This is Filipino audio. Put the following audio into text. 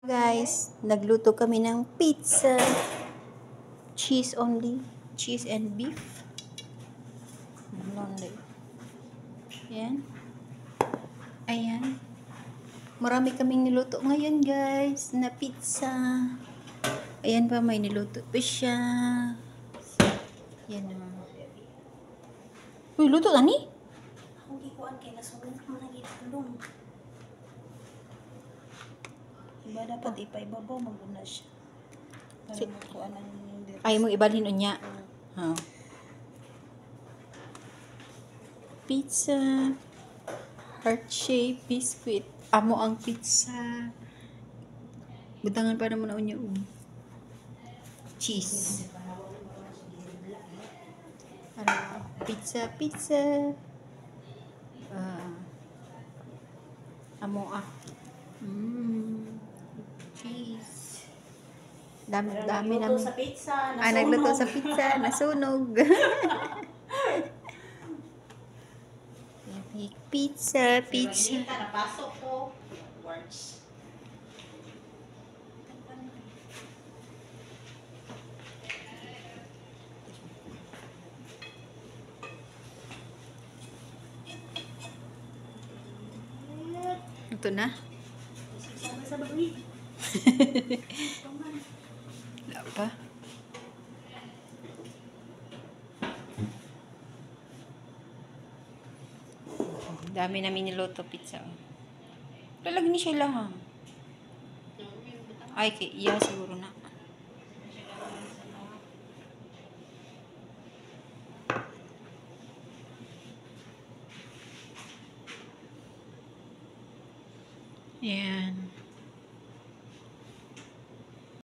Guys, nagluto kami ng pizza. Cheese only. Cheese and beef. Only. Ayan. Ayan. Marami kaming niluto ngayon, guys, na pizza. Ayan pa, may niluto pa siya. Yan o. Uy, luto na ni? Hindi ko kay nasulit mo na gitulong. Iba dapat ipaibabaw maguna siya. Para makuha ng Ay, mong ibalhin niya. Oh. Pizza. Heart shape biscuit. Amo ang pizza. Butangan pa naman na unya. Cheese. Pizza, pizza. Amo cheese. Dami namin. sa pizza. Nagluto sa pizza. Nasunog. Pizza, pizza. Napasok ko. Words. Ito na. Sa bawi. Wala pa. Dami namin niluto pizza. Lalagyan ni siya lang. Ay, iya siguro na.